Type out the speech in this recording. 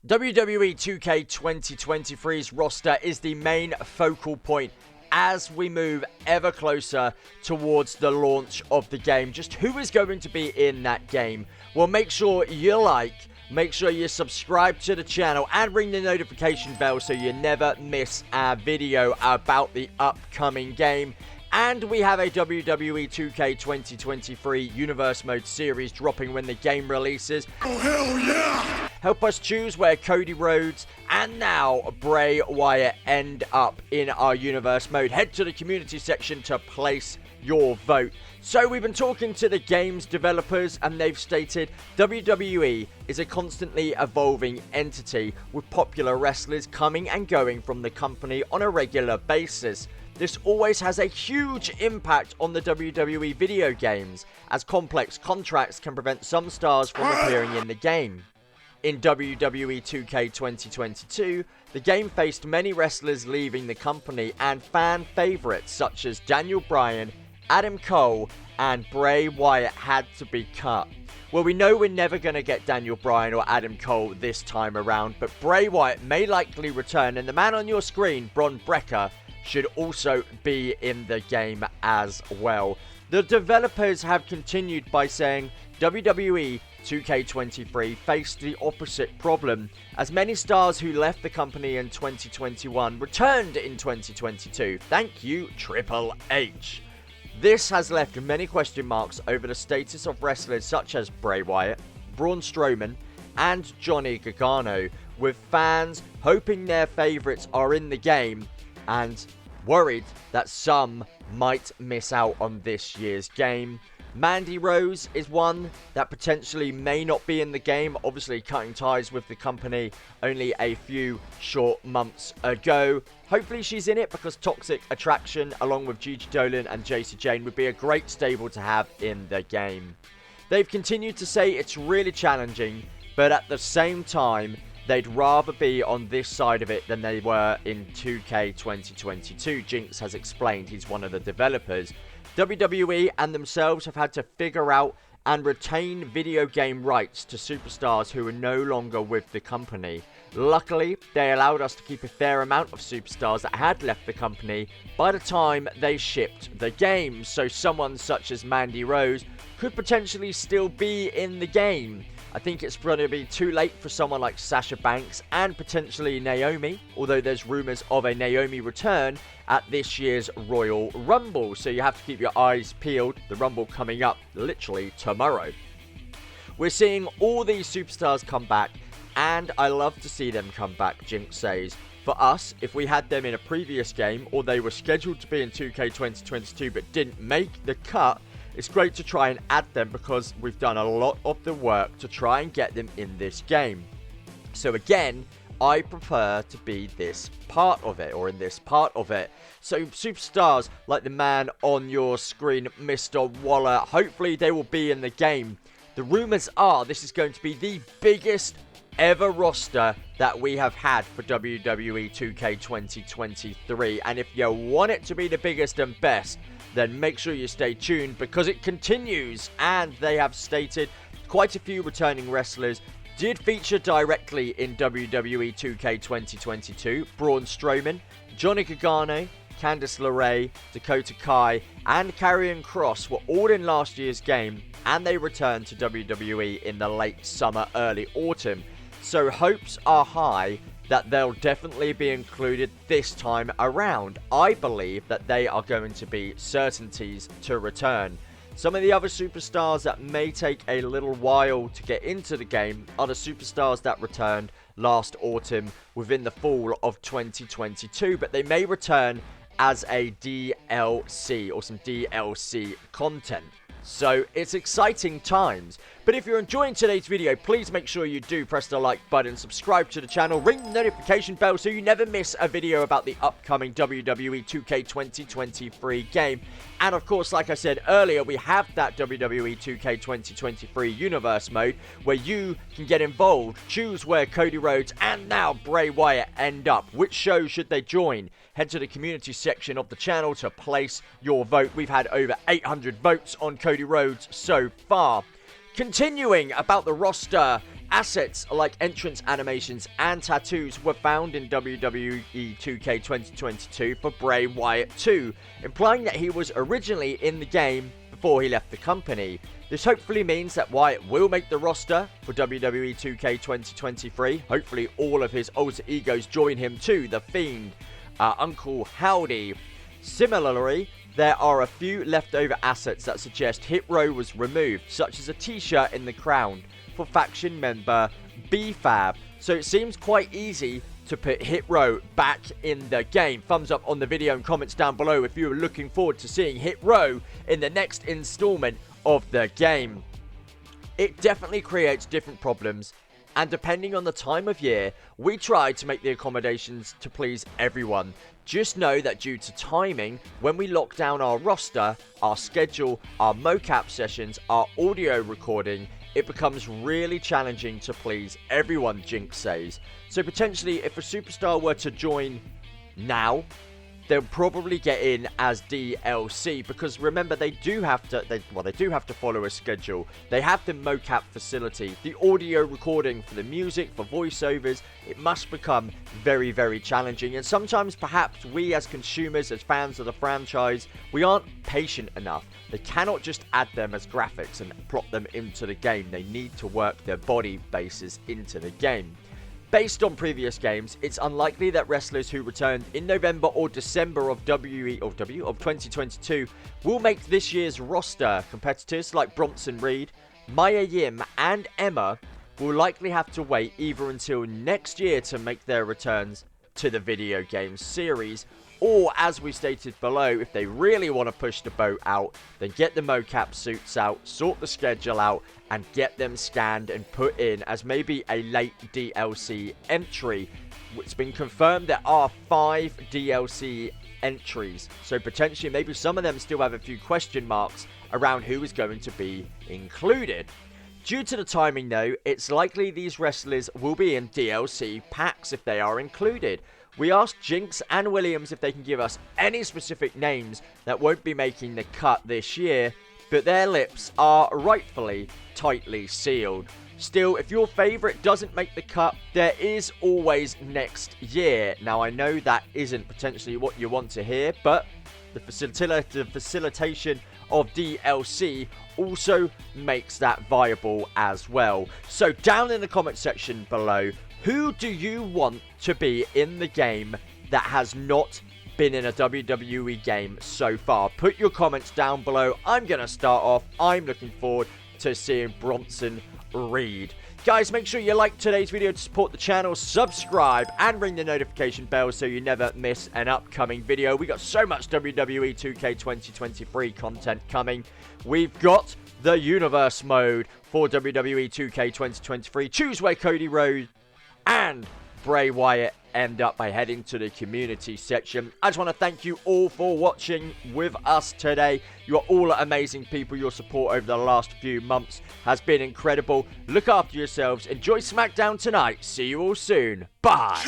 WWE 2K23's roster is the main focal point as we move ever closer towards the launch of the game. Just who is going to be in that game? Well, make sure you like, make sure you subscribe to the channel and ring the notification bell so you never miss a video about the upcoming game. And we have a WWE 2K 2023 Universe Mode series dropping when the game releases. Oh, hell yeah! Help us choose where Cody Rhodes and now Bray Wyatt end up in our Universe Mode. Head to the community section to place your vote. So we've been talking to the game's developers and they've stated WWE is a constantly evolving entity with popular wrestlers coming and going from the company on a regular basis. This always has a huge impact on the WWE video games, as complex contracts can prevent some stars from appearing in the game. In WWE 2K 2022, the game faced many wrestlers leaving the company and fan favourites such as Daniel Bryan, Adam Cole and Bray Wyatt had to be cut. Well, we know we're never going to get Daniel Bryan or Adam Cole this time around, but Bray Wyatt may likely return, and the man on your screen, Bron Breakker, should also be in the game as well. The developers have continued by saying WWE 2K23 faced the opposite problem, as many stars who left the company in 2021 returned in 2022. Thank you, Triple H. This has left many question marks over the status of wrestlers such as Bray Wyatt, Braun Strowman, and Johnny Gargano, with fans hoping their favourites are in the game and worried that some might miss out on this year's game. Mandy Rose is one that potentially may not be in the game, obviously cutting ties with the company only a few short months ago. Hopefully she's in it because Toxic Attraction along with Gigi Dolan and Jacy Jayne would be a great stable to have in the game. They've continued to say it's really challenging, but at the same time they'd rather be on this side of it than they were in 2K 2022. Jinx has explained, he's one of the developers. WWE and themselves have had to figure out and retain video game rights to superstars who are no longer with the company. Luckily, they allowed us to keep a fair amount of superstars that had left the company by the time they shipped the game, so someone such as Mandy Rose could potentially still be in the game. I think it's going to be too late for someone like Sasha Banks and potentially Naomi, although there's rumours of a Naomi return at this year's Royal Rumble, so you have to keep your eyes peeled. The Rumble coming up literally tomorrow. We're seeing all these superstars come back, and I love to see them come back, Jinx says. For us, if we had them in a previous game, or they were scheduled to be in 2K 2022 but didn't make the cut, it's great to try and add them because we've done a lot of the work to try and get them in this game. So again, I prefer to be this part of it, or in this part of it. So superstars like the man on your screen, Mr. Waller, hopefully they will be in the game. The rumours are this is going to be the biggest ever roster that we have had for WWE 2K 2023. And if you want it to be the biggest and best, then make sure you stay tuned because it continues, and they have stated quite a few returning wrestlers did feature directly in WWE 2K 2022. Braun Strowman, Johnny Gargano, Candice LeRae, Dakota Kai, and Karrion Kross were all in last year's game, and they returned to WWE in the late summer, early autumn. So hopes are high that they'll definitely be included this time around. I believe that they are going to be certainties to return. Some of the other superstars that may take a little while to get into the game are the superstars that returned last autumn within the fall of 2022, but they may return as a DLC or some DLC content. So it's exciting times. But if you're enjoying today's video, please make sure you do press the like button, subscribe to the channel, ring the notification bell so you never miss a video about the upcoming WWE 2K 2023 game. And of course, like I said earlier, we have that WWE 2K 2023 Universe Mode where you can get involved, choose where Cody Rhodes and now Bray Wyatt end up. Which show should they join? Head to the community section of the channel to place your vote. We've had over 800 votes on Cody Rhodes so far. Continuing about the roster Assets like entrance animations and tattoos were found in WWE 2K23 for Bray Wyatt 2, implying that he was originally in the game before he left the company. This hopefully means that Wyatt will make the roster for WWE 2K23. Hopefully all of his alter egos join him too, The Fiend, Uncle Howdy. Similarly, there are a few leftover assets that suggest Hit Row was removed, such as a t-shirt in the crown for faction member B-Fab. So it seems quite easy to put Hit Row back in the game. Thumbs up on the video and comments down below if you are looking forward to seeing Hit Row in the next installment of the game. It definitely creates different problems, and depending on the time of year, we try to make the accommodations to please everyone. Just know that due to timing, when we lock down our roster, our schedule, our mocap sessions, our audio recording, it becomes really challenging to please everyone, Jinx says. So potentially, if a superstar were to join now, they'll probably get in as DLC, because remember, they do have to follow a schedule. They have the mocap facility, the audio recording for the music, for voiceovers. It must become very, very challenging, and sometimes perhaps we as consumers, as fans of the franchise, we aren't patient enough. They cannot just add them as graphics and plot them into the game. They need to work their body bases into the game. Based on previous games, it's unlikely that wrestlers who returned in November or December of 2022 will make this year's roster. Competitors like Bronson Reed, Maya Yim, and Emma will likely have to wait either until next year to make their returns to the video game series, or, as we stated below, if they really want to push the boat out, then get the mocap suits out, sort the schedule out, and get them scanned and put in as maybe a late DLC entry. It's been confirmed there are 5 DLC entries, so potentially maybe some of them still have a few question marks around who is going to be included. Due to the timing though, it's likely these wrestlers will be in DLC packs if they are included. We asked Jinx and Williams if they can give us any specific names that won't be making the cut this year, but their lips are rightfully tightly sealed. Still, if your favourite doesn't make the cut, there is always next year. Now, I know that isn't potentially what you want to hear, but the facilitation of DLC also makes that viable as well. So down in the comment section below, who do you want to be in the game that has not been in a WWE game so far? Put your comments down below. I'm going to start off. I'm looking forward to seeing Bronson Reed. Guys, make sure you like today's video to support the channel, subscribe, and ring the notification bell so you never miss an upcoming video. We got so much WWE 2K23 content coming. We've got the Universe mode for WWE 2K23. Choose where Cody Rhodes and Bray Wyatt end up by heading to the community section. I just want to thank you all for watching with us today. You are all amazing people. Your support over the last few months has been incredible. Look after yourselves. Enjoy SmackDown tonight. See you all soon. Bye.